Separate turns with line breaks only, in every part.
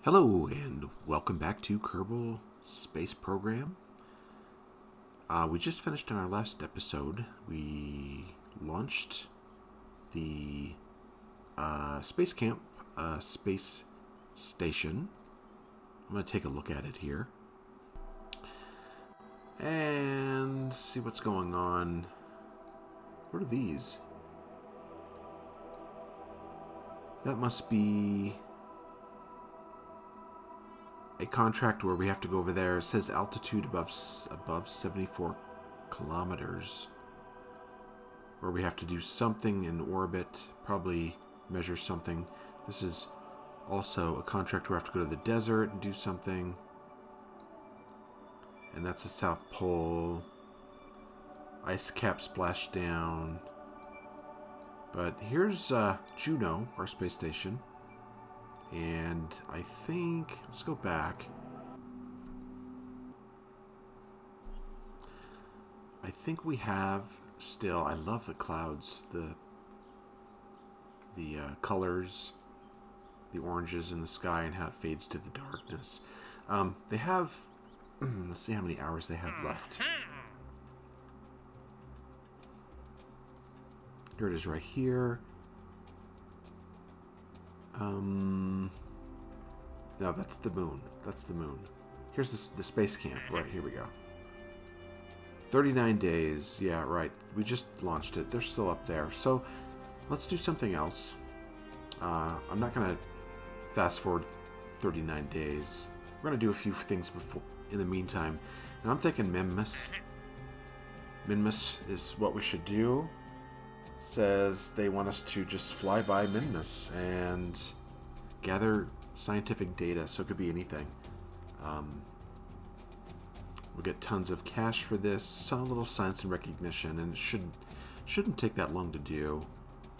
Hello and welcome back to Kerbal Space Program. We just finished in our last episode. We launched the Space Camp space station. I'm going to take a look at it here and see what's going on. What are these? That must be a contract where we have to go over there. It says altitude above 74 kilometers. Where we have to do something in orbit, probably measure something. This is also a contract where we have to go to the desert and do something. And that's the South Pole. Ice cap splashdown. But here's Juno, our space station. And I think, let's go back. I think we have still, I love the clouds, the colors, the oranges in the sky and how it fades to the darkness. They have, let's see how many hours they have left. Here it is right here. No, that's the moon. That's the moon. Here's the space camp. Right, here we go. 39 days. Yeah, right. We just launched it. They're still up there. So, let's do something else. I'm not going to fast forward 39 days. We're going to do a few things before, in the meantime. And I'm thinking Minmus. Minmus is what we should do. Says they want us to just fly by Minmus and gather scientific data, so it could be anything. We'll get tons of cash for this, some little science and recognition, and it shouldn't take that long to do.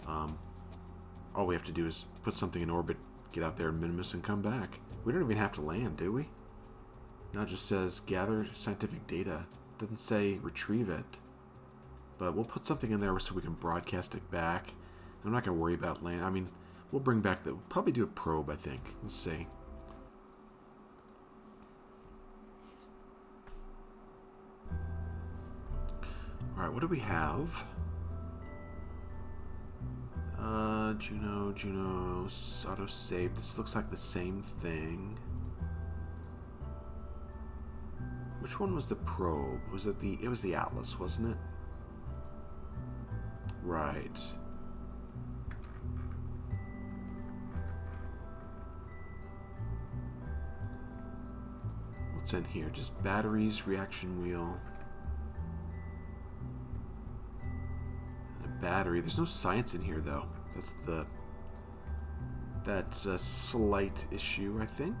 All we have to do is put something in orbit, get out there in Minmus, and come back. We don't even have to land, do we? Now it just says gather scientific data. It doesn't say retrieve it. But we'll put something in there so we can broadcast it back. I'm not going to worry about land. I mean, we'll bring back we'll probably do a probe, I think. Let's see. Alright, what do we have? Juno, autosave. This looks like the same thing. Which one was the probe? Was it it was the Atlas, wasn't it? Right. What's in here? Just batteries, reaction wheel. And a battery. There's no science in here, though. That's a slight issue, I think.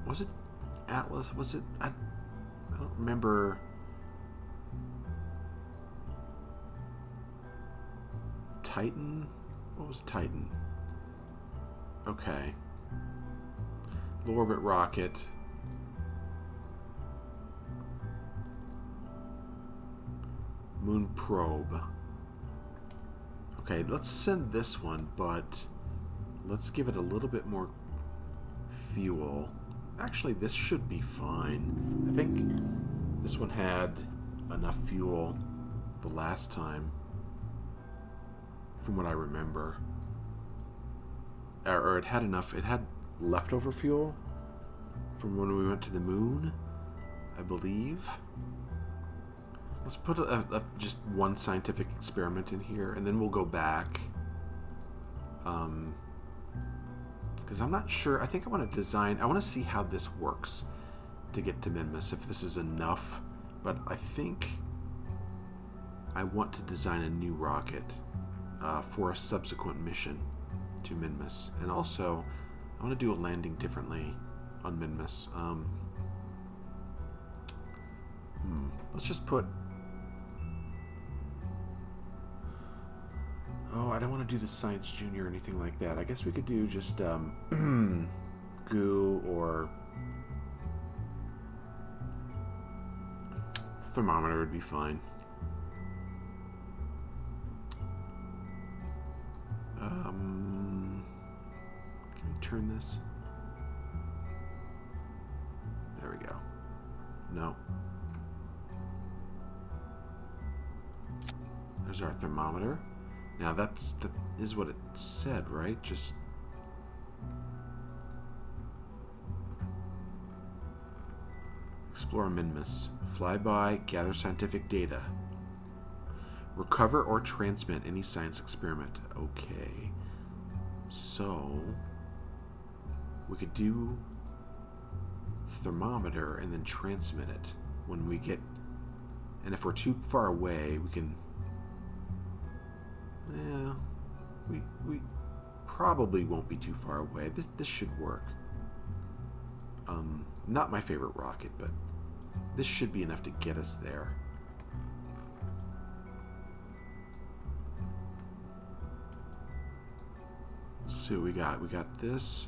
Was it Atlas? Was it? I don't remember. Titan? What was Titan? Okay. Low orbit rocket. Moon probe. Okay, let's send this one, but let's give it a little bit more fuel. Actually, this should be fine. I think this one had enough fuel the last time, from what I remember. Or it had enough, it had leftover fuel from when we went to the moon, I believe. Let's put just one scientific experiment in here, and then we'll go back. Because I'm not sure, I think I want to see how this works to get to Minmus, if this is enough. But I think I want to design a new rocket for a subsequent mission to Minmus. And also, I want to do a landing differently on Minmus. Let's just put... Oh, I don't want to do the Science Junior or anything like that. I guess we could do just goo or thermometer would be fine. turn this? There we go. No. There's our thermometer. Now that is what it said, right? Just explore Minmus. Fly by, gather scientific data. Recover or transmit any science experiment. Okay. So we could do thermometer and then transmit it when we get, and if we're too far away we can, we probably won't be too far away. This should work. Not my favorite rocket, but this should be enough to get us there. Let's see what we got. We got this.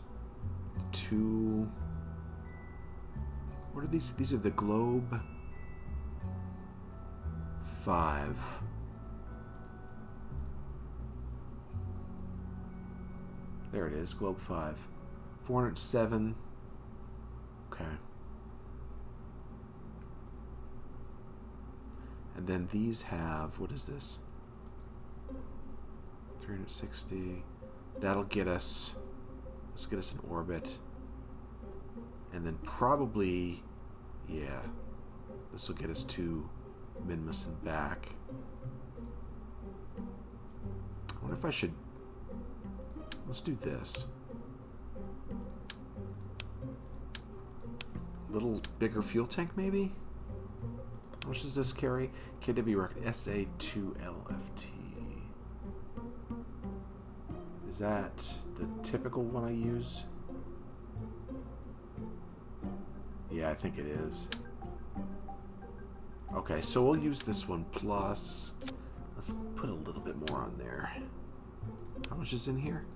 Two. What are these? These are the Globe 5. There it is, Globe 5. 407. Okay. And then these have, what is this? 360. That'll get us, let's get us in orbit. And then probably, yeah, this will get us to Minmus and back. I wonder if I should, let's do this. Little bigger fuel tank maybe? How much does this carry? KW Rocket SA2LFT. Is that the typical one I use? Yeah, I think it is. Okay, so we'll use this one plus, let's put a little bit more on there. How much is in here?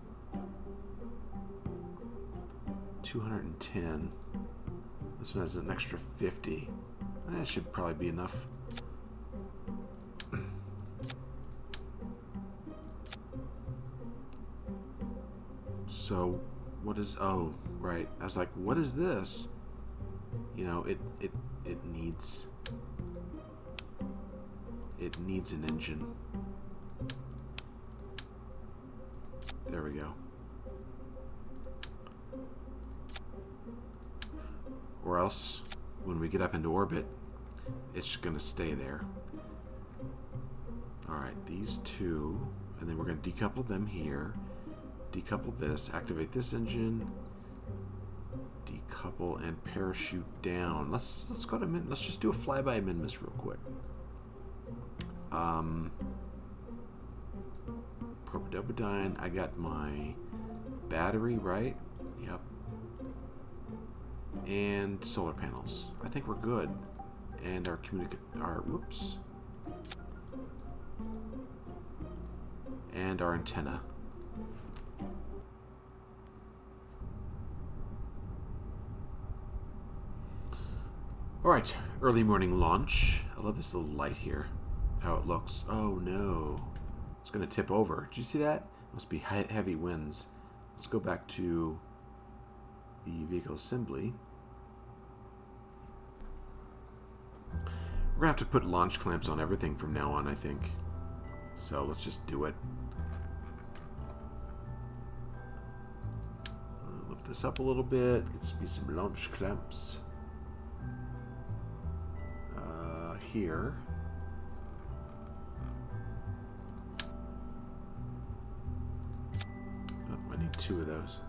210. This one has an extra 50. That should probably be enough. So, what is, oh, right. I was like, what is this? You know, it needs an engine. There we go. Or else, when we get up into orbit, it's just going to stay there. Alright, these two, and then we're going to decouple them here. Decouple this, activate this engine, decouple and parachute down. Let's go to Min. Let's just do a flyby of Minmus real quick. Propydobudyne. I got my battery right. Yep. And solar panels. I think we're good. And our whoops. And our antenna. Alright, early morning launch. I love this little light here. How it looks. Oh no. It's going to tip over. Did you see that? Must be heavy winds. Let's go back to the vehicle assembly. We're going to have to put launch clamps on everything from now on, I think. So let's just do it. Lift this up a little bit. Let's be some launch clamps. Here. Oh, I need 2 of those.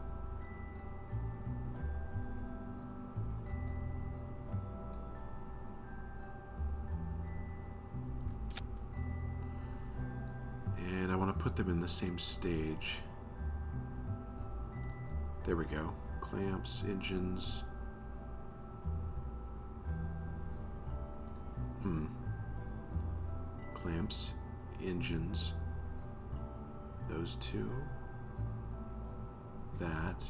And I want to put them in the same stage. There we go. Clamps, engines. Clamps, engines, those 2, that.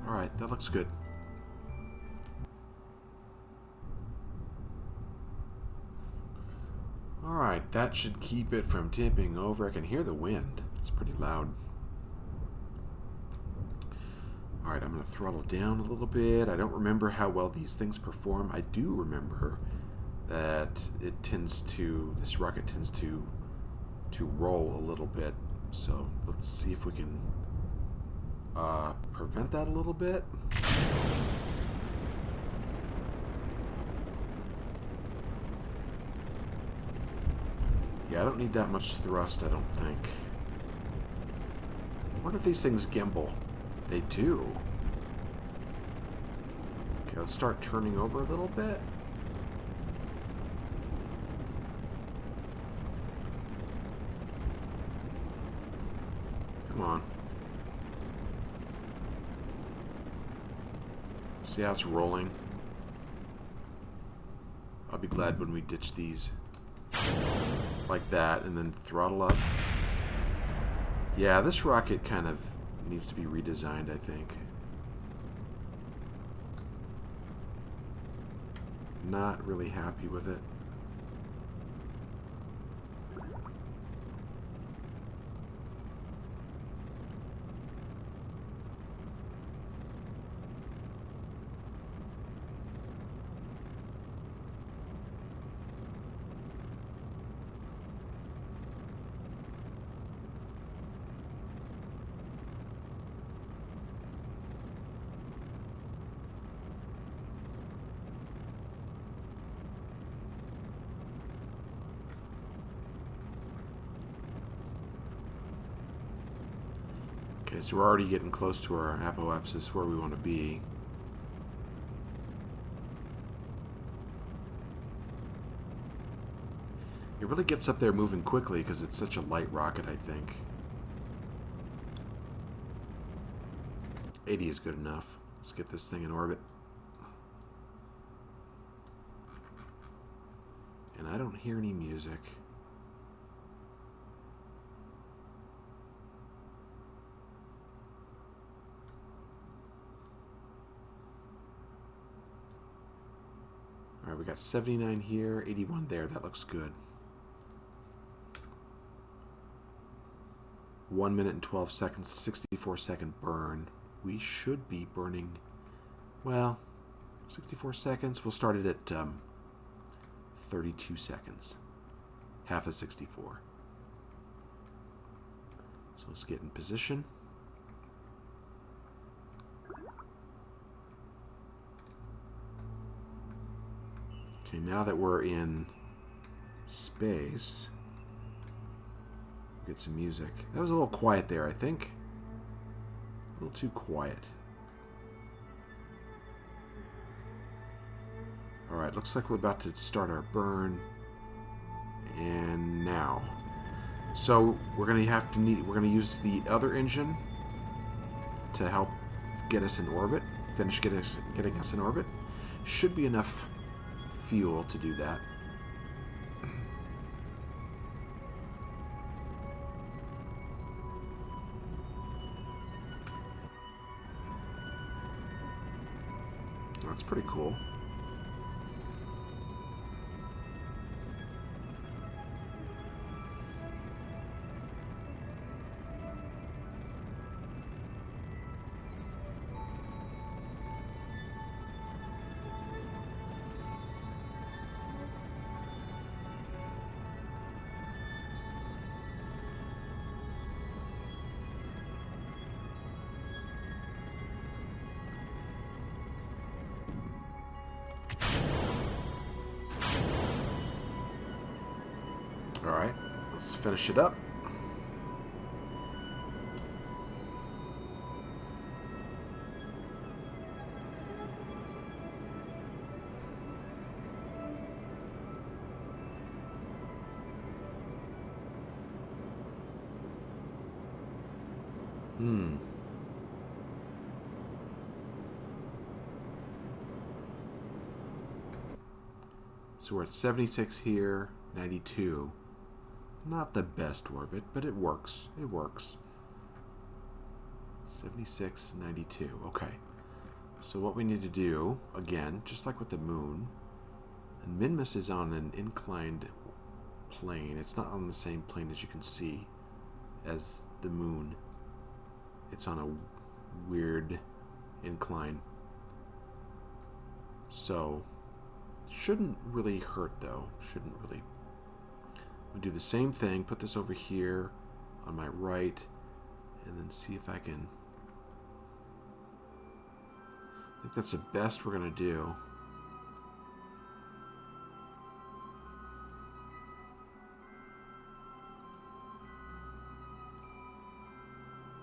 Alright, that looks good. Alright, that should keep it from tipping over. I can hear the wind. It's pretty loud. Alright, I'm going to throttle down a little bit. I don't remember how well these things perform. I do remember that this rocket tends to roll a little bit. So let's see if we can prevent that a little bit. Yeah, I don't need that much thrust, I don't think. What if these things gimbal? They do. Okay, let's start turning over a little bit. Come on. See how it's rolling? I'll be glad when we ditch these. Like that, and then throttle up. Yeah, this rocket kind of needs to be redesigned, I think. Not really happy with it. Okay, so we're already getting close to our apoapsis where we want to be. It really gets up there moving quickly because it's such a light rocket, I think. 80 is good enough. Let's get this thing in orbit. And I don't hear any music. Alright, we got 79 here, 81 there. That looks good. 1 minute and 12 seconds, 64-second burn. We should be burning, well, 64 seconds. We'll start it at 32 seconds. Half of 64. So let's get in position. Okay, now that we're in space, get some music. That was a little quiet there, I think. A little too quiet. Alright, looks like we're about to start our burn. And now. So we're gonna use the other engine to help get us in orbit. Getting us in orbit. Should be enough fuel to do that. That's pretty cool. Alright, let's finish it up. So we're at 76 here, 92. Not the best orbit, but it works. It works. 76, 92. Okay. So what we need to do, again, just like with the moon, and Minmus is on an inclined plane. It's not on the same plane as you can see as the moon. It's on a weird incline. So, shouldn't really hurt though. Shouldn't really. We'll do the same thing, put this over here on my right, and then see if I can. I think that's the best we're going to do.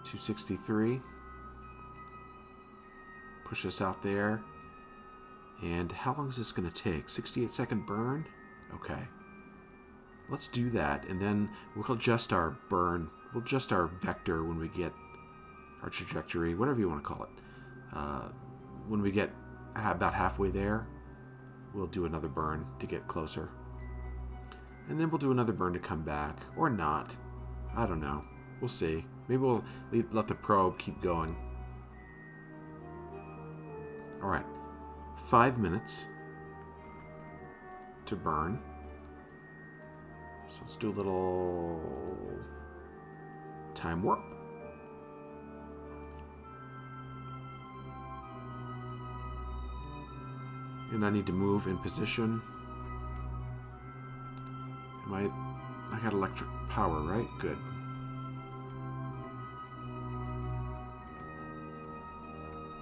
$263. Push this out there. And how long is this going to take? 68-second burn? Okay. Let's do that, and then we'll adjust our burn. We'll adjust our vector when we get our trajectory, whatever you want to call it. When we get about halfway there, we'll do another burn to get closer. And then we'll do another burn to come back, or not. I don't know. We'll see. Maybe we'll let the probe keep going. All right. 5 minutes to burn. So let's do a little time warp. And I need to move in position. I got electric power, right? Good.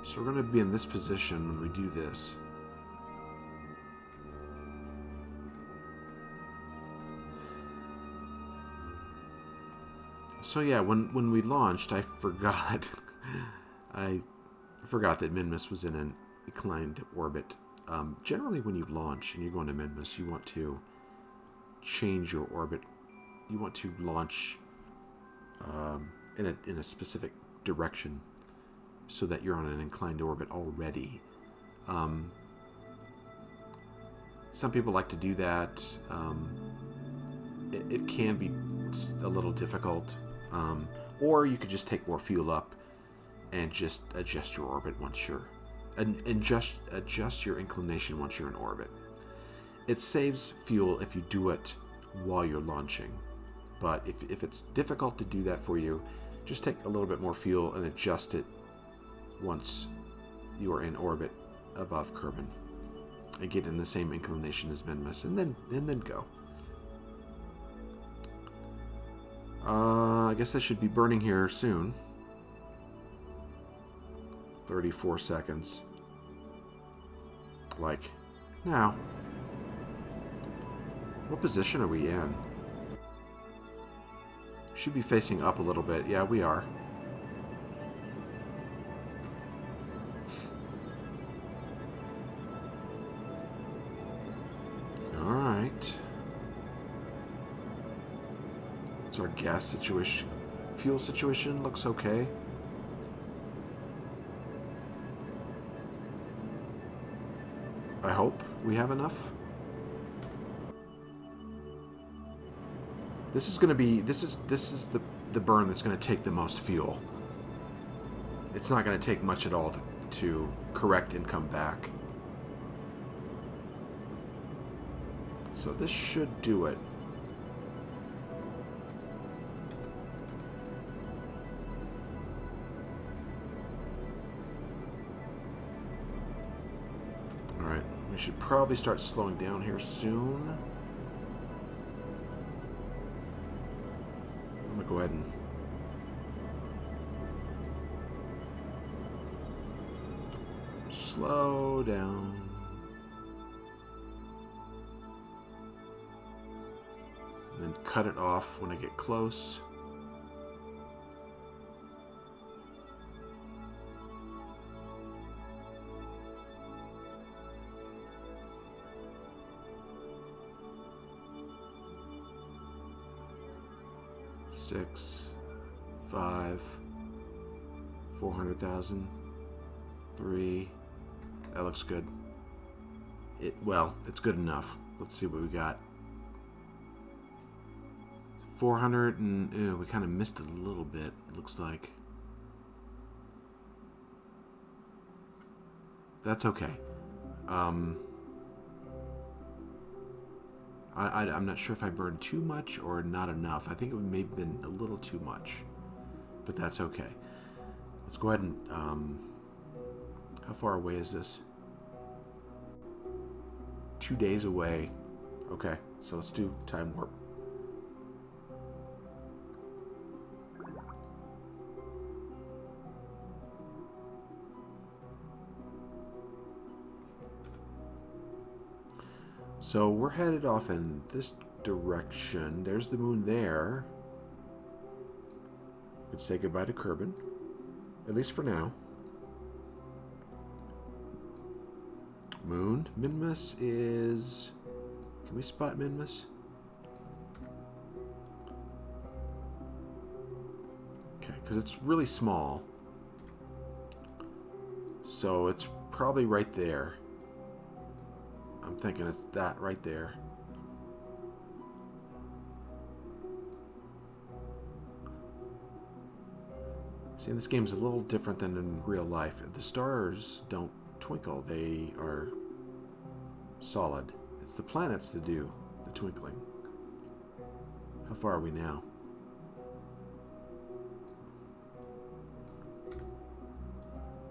So we're going to be in this position when we do this. So yeah, when we launched, I forgot that Minmus was in an inclined orbit. Generally, when you launch and you're going to Minmus, you want to change your orbit. You want to launch in a specific direction, so that you're on an inclined orbit already. Some people like to do that. It can be a little difficult. Or you could just take more fuel up and just adjust your orbit once you're... And just adjust your inclination once you're in orbit. It saves fuel if you do it while you're launching. But if it's difficult to do that for you, just take a little bit more fuel and adjust it once you are in orbit above Kerbin, and get in the same inclination as Minmus, and then go. I guess I should be burning here soon. 34 seconds. Like now. What position are we in? Should be facing up a little bit. Yeah, we are. Alright. So our gas situation, fuel situation looks okay. I hope we have enough. This is going to be, this is the burn that's going to take the most fuel. It's not going to take much at all to correct and come back. So this should do it. Alright, we should probably start slowing down here soon. I'm going to go ahead and slow down. And then cut it off when I get close. Six, 5, 400,000, 3. That looks good. Well, it's good enough. Let's see what we got. 400 and we kind of missed a little bit, it looks like. That's okay. I'm not sure if I burned too much or not enough. I think it may have been a little too much, but that's okay. Let's go ahead and How far away is this? 2 days away. Okay, so let's do time warp. So we're headed off in this direction. There's the moon there. Let's say goodbye to Kerbin, at least for now. Moon. Minmus is... Can we spot Minmus? Okay, because it's really small. So it's probably right there. I'm thinking it's that right there. See, this game's a little different than in real life. The stars don't twinkle, they are solid. It's the planets that do the twinkling. How far are we now?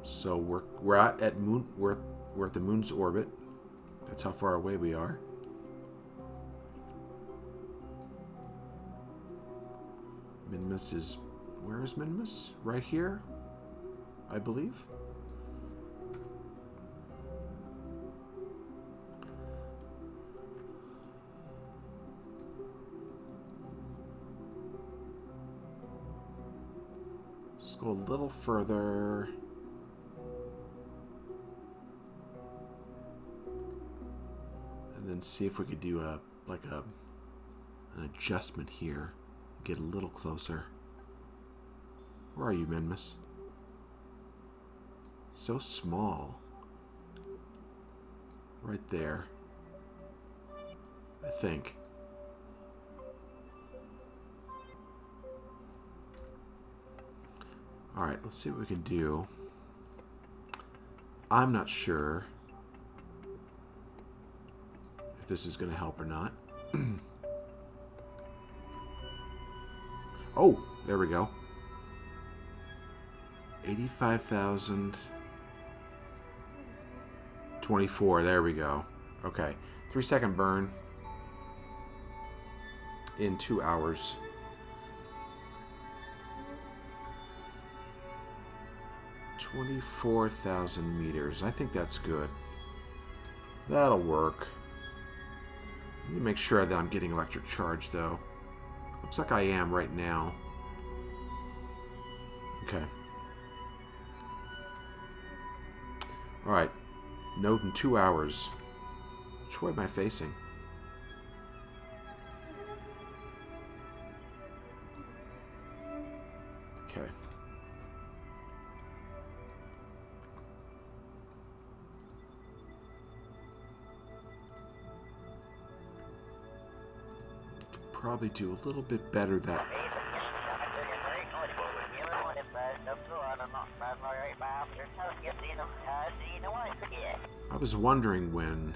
So we're at moon. We're at the moon's orbit. That's how far away we are. Minmus is... Where is Minmus? Right here, I believe. Let's go a little further. And then see if we could do an adjustment here. Get a little closer. Where are you, Minmus? So small. Right there. I think. Alright, let's see what we can do. I'm not sure if this is going to help or not. Oh, there we go. 85,000. 24, there we go. Okay. 3-second burn in 2 hours. 24,000 meters. I think that's good. That'll work. Let me make sure that I'm getting electric charge, though. Looks like I am right now. Okay. Alright. Node in 2 hours. Which way am I facing? Okay. Could probably do a little bit better that. I was wondering when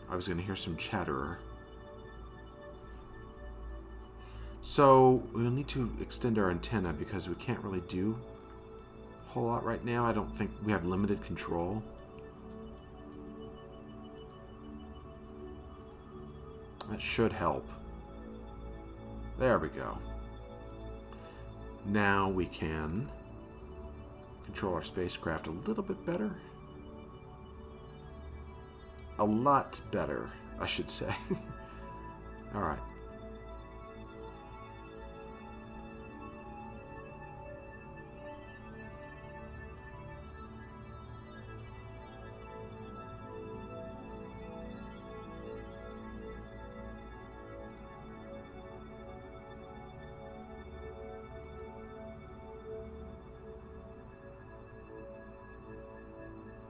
I was going to hear some chatter. So we'll need to extend our antenna because we can't really do a whole lot right now. I don't think we have limited control. That should help. There we go. Now we can control our spacecraft a little bit better. A lot better, I should say. Alright.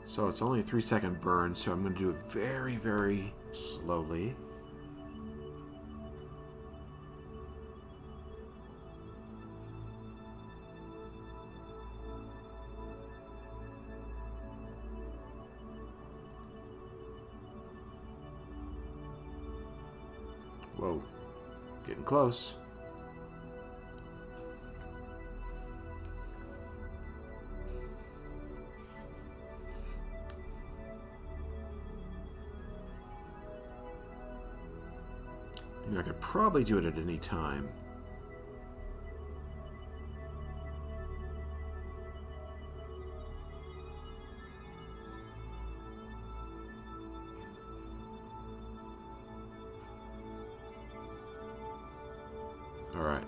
So it's only a 3-second burn, so I'm going to do it very, very slowly. Whoa, getting close. You know, I could probably do it at any time. All right.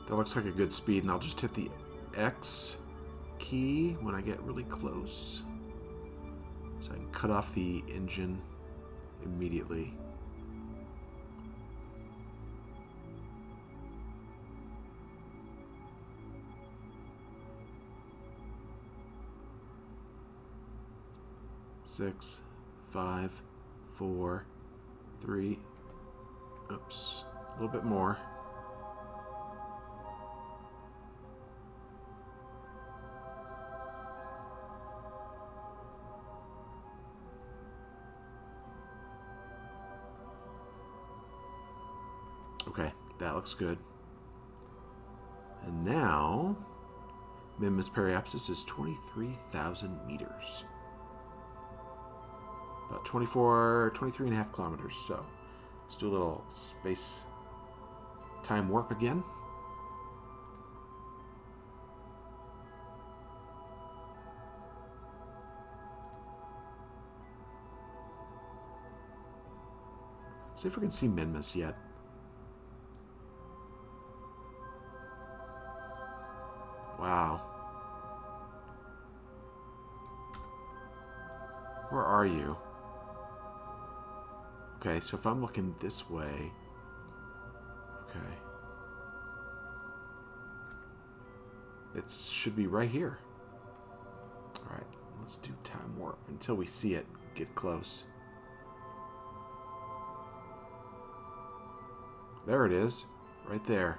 That looks like a good speed, and I'll just hit the X key when I get really close. So I can cut off the engine immediately. Six, 5, 4, 3. Oops, a little bit more. Okay, that looks good. And now, Minmus periapsis is 23,000 meters. About 23 and a half kilometers. So, let's do a little space time warp again. See if we can see Minmus yet. Wow. Where are you? Okay, so if I'm looking this way... Okay. It should be right here. Alright, let's do time warp until we see it get close. There it is. Right there.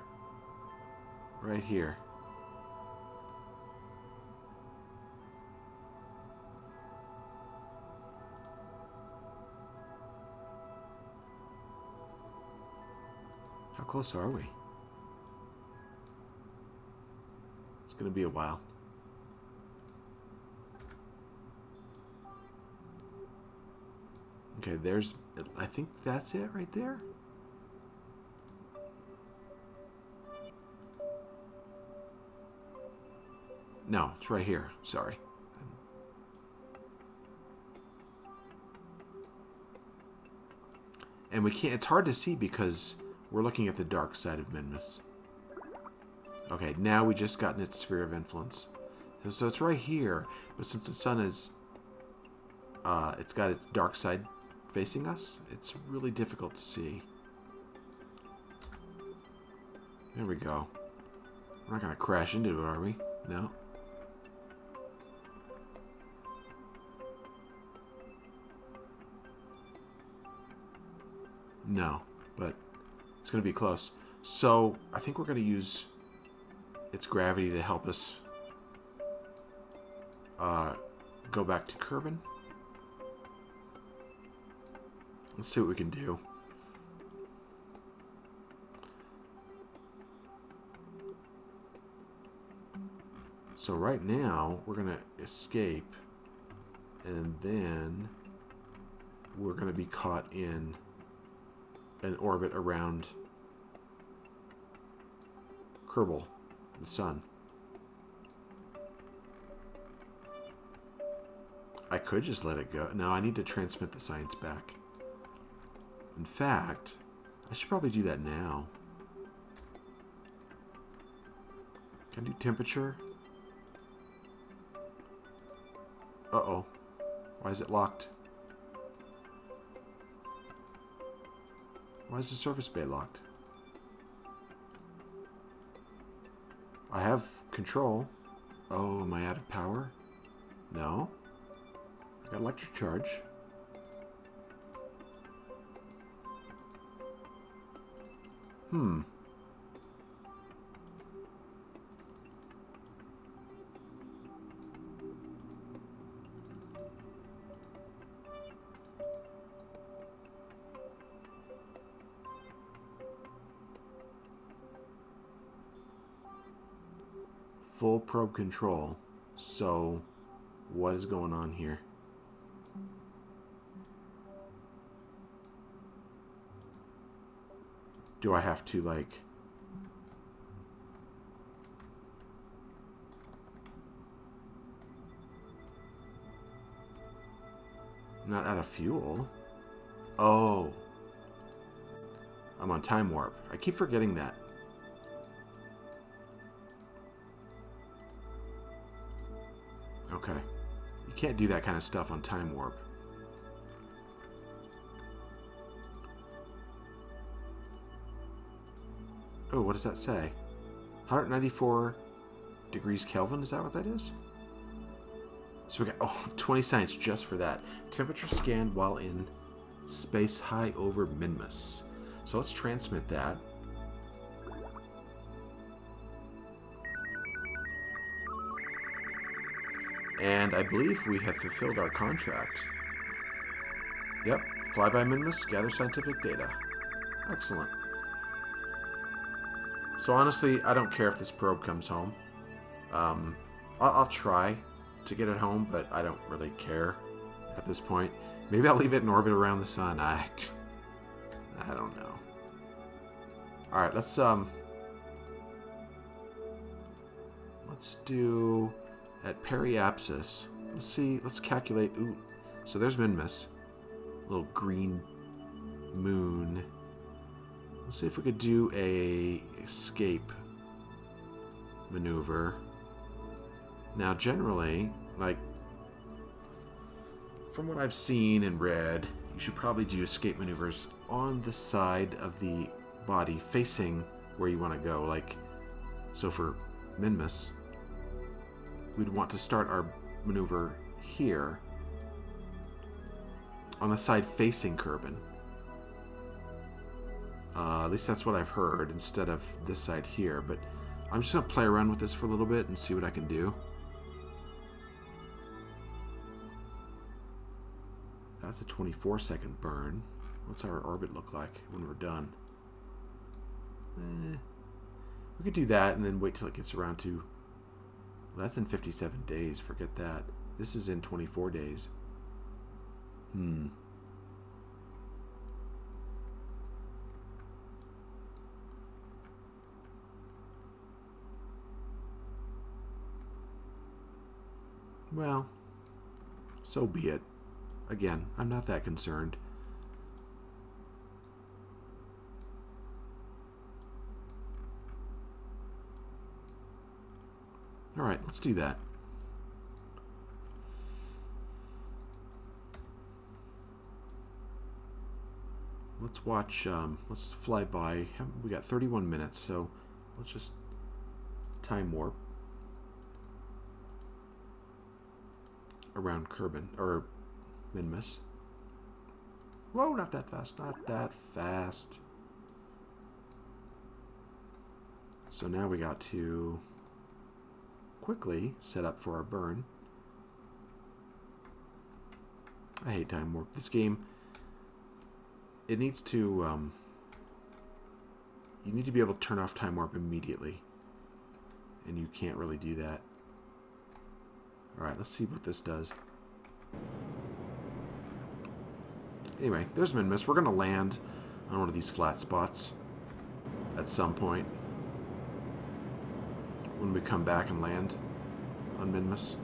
Right here. How close are we? It's going to be a while. Okay, there's... I think that's it right there. No, it's right here. Sorry. And we can't... It's hard to see because... We're looking at the dark side of Minmus. Okay, now we just gotten its sphere of influence. So it's right here, but since the sun is... it's got its dark side facing us, it's really difficult to see. There we go. We're not going to crash into it, are we? No. No, but... It's going to be close. So, I think we're going to use its gravity to help us go back to Kerbin. Let's see what we can do. So right now, we're going to escape, and then we're going to be caught in an orbit around Kerbal, the sun. I could just let it go. No, I need to transmit the science back. In fact, I should probably do that now. Can I do temperature? Uh-oh. Why is it locked? Why is the surface bay locked? I have control. Oh, am I out of power? No. I got electric charge. full probe control. So, what is going on here? Do I have to, like... Not out of fuel. Oh. I'm on time warp. I keep forgetting that. Okay. You can't do that kind of stuff on time warp. Oh, what does that say? 194 degrees Kelvin, is that what that is? So we got 20 science just for that. Temperature scanned while in space high over Minmus. So let's transmit that. And I believe we have fulfilled our contract. Yep, fly by Minmus, gather scientific data. Excellent. So honestly, I don't care if this probe comes home. I'll try to get it home, but I don't really care at this point. Maybe I'll leave it in orbit around the sun. I don't know. All right, let's do at periapsis. Let's see. Let's calculate. Ooh, so there's Minmus, little green moon. Let's see if we could do a escape maneuver. Now, generally, like, from what I've seen and read, you should probably do escape maneuvers on the side of the body facing where you want to go. Like, so for Minmus, we'd want to start our maneuver here on the side facing Kerbin. At least that's what I've heard, instead of this side here. But I'm just going to play around with this for a little bit and see what I can do. That's a 24-second burn. What's our orbit look like when we're done? We could do that and then wait till it gets around to... Well, that's in 57 days. Forget that. This is in 24 days. Well, so be it. Again, I'm not that concerned. All right, let's do that. Let's watch, let's fly by. We got 31 minutes, so let's just time warp around Kerbin, or Minmus. Whoa, not that fast, not that fast. So now we got to quickly set up for our burn. I hate time warp. This game, it needs to, you need to be able to turn off time warp immediately. And you can't really do that. Alright, let's see what this does. Anyway, there's Minmus. We're going to land on one of these flat spots at some point when we come back and land on Minmus.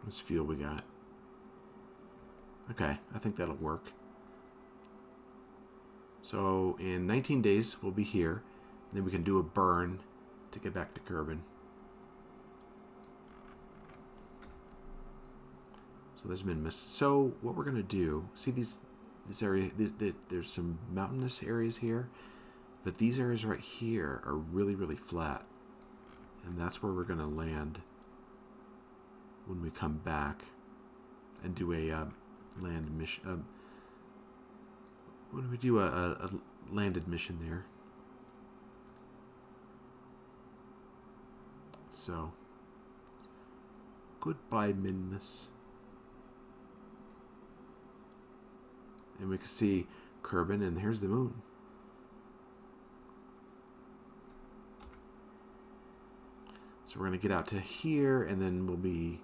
This fuel we got. Okay, I think that'll work. So in 19 days we'll be here, and then we can do a burn to get back to Kerbin. So there's Minmus. So what we're gonna do? See this area? There's some mountainous areas here, but these areas right here are really flat, and that's where we're gonna land when we come back. and do a land mission. What do we do? A landed mission there. So, goodbye, Minmus. And we can see Kerbin, and here's the moon. So we're going to get out to here, and then we'll be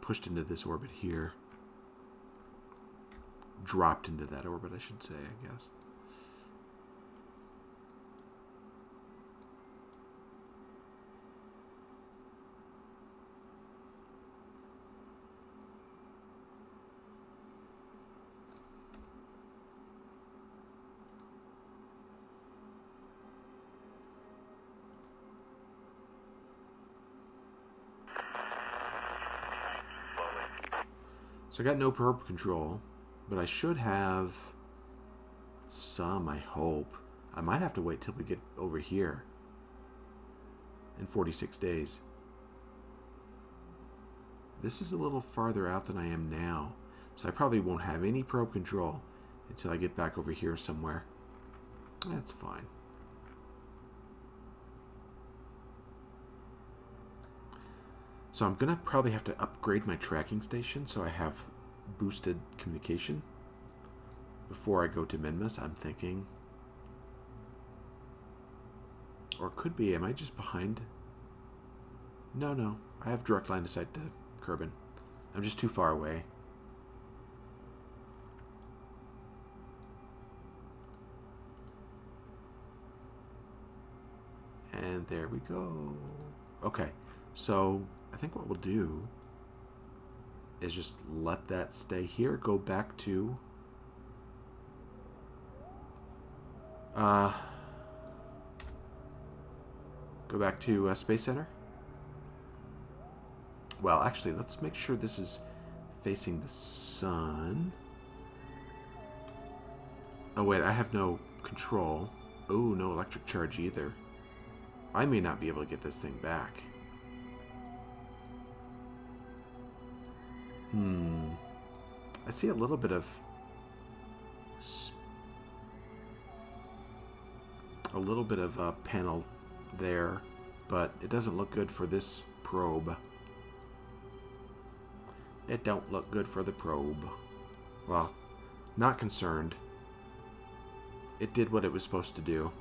pushed into this orbit here. Dropped into that orbit, I should say, I guess. So I got no probe control, but I should have some, I hope. I might have to wait till we get over here in 46 days. This is a little farther out than I am now, so I probably won't have any probe control until I get back over here somewhere. That's fine. So I'm going to probably have to upgrade my tracking station so I have boosted communication before I go to Minmus, I'm thinking. Or could be, am I just behind? No, I have direct line of sight to Kerbin. I'm just too far away. And there we go. Okay, so I think what we'll do is just let that stay here. Go back to Space Center. Well, actually, let's make sure this is facing the sun. Oh wait, I have no control. Oh, no electric charge either. I may not be able to get this thing back. I see a little bit of panel there, but it doesn't look good for this probe. It don't look good for the probe. Well, not concerned. It did what it was supposed to do.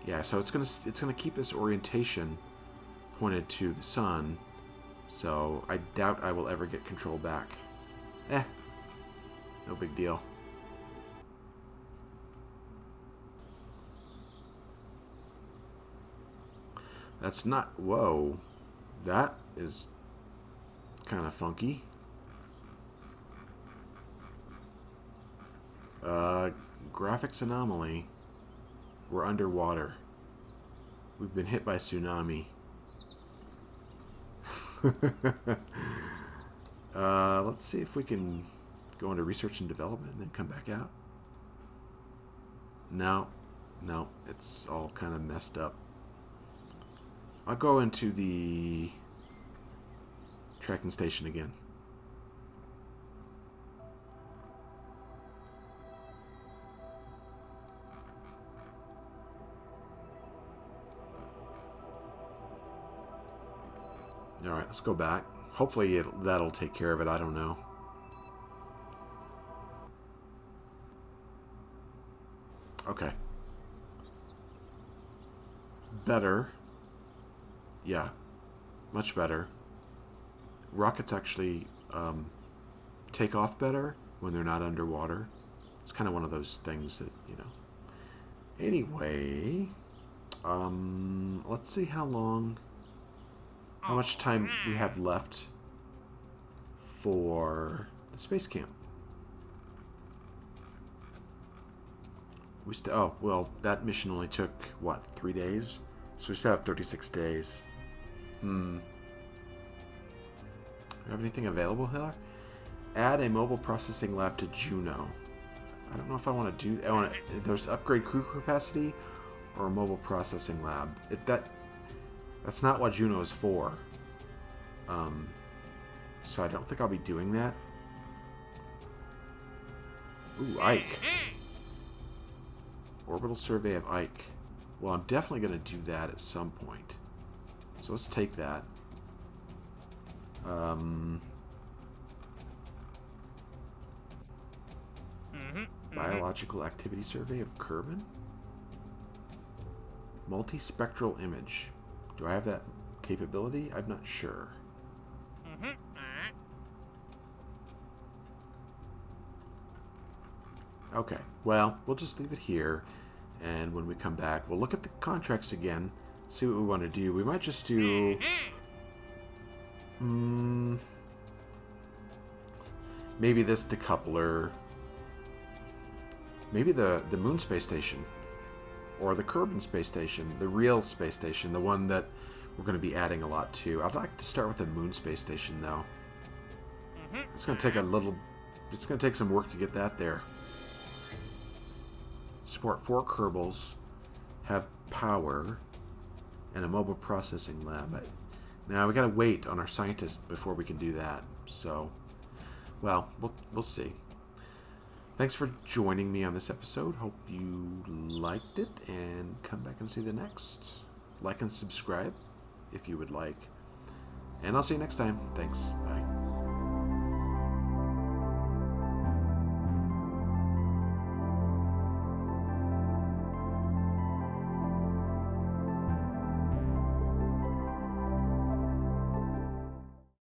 Yeah, so it's gonna keep this orientation pointed to the sun. So I doubt I will ever get control back. No big deal. That's not... Whoa. That is kind of funky. Graphics anomaly. We're underwater. We've been hit by a tsunami. Let's see if we can go into research and development and then come back out. No, it's all kind of messed up. I'll go into the tracking station again. Alright, let's go back. Hopefully that'll take care of it. I don't know. Okay. Better. Yeah. Much better. Rockets actually take off better when they're not underwater. It's kind of one of those things that, you know. Anyway, let's see how much time we have left for the space camp. Oh, well, that mission only took, what, 3 days? So we still have 36 days. Do we have anything available here? Add a mobile processing lab to Juno. I don't know if I want to do... there's upgrade crew capacity or a mobile processing lab. That's not what Juno is for. So I don't think I'll be doing that. Ooh, Ike. Orbital survey of Ike. Well, I'm definitely going to do that at some point. So let's take that. Biological activity survey of Kerbin? Multispectral image. Do I have that capability? I'm not sure. Okay, well, we'll just leave it here. And when we come back, we'll look at the contracts again, see what we want to do. We might just do... maybe this decoupler. Maybe the Moon Space Station. Or the Kerbin Space Station. The real space station. The one that we're going to be adding a lot to. I'd like to start with the Moon Space Station, though. It's going to take a little... It's going to take some work to get that there. Support 4 Kerbals. Have power. And a mobile processing lab. Now, we got to wait on our scientists before we can do that. So, well, we'll see. Thanks for joining me on this episode. Hope you liked it, and come back and see the next. Like and subscribe if you would like. And I'll see you next time. Thanks.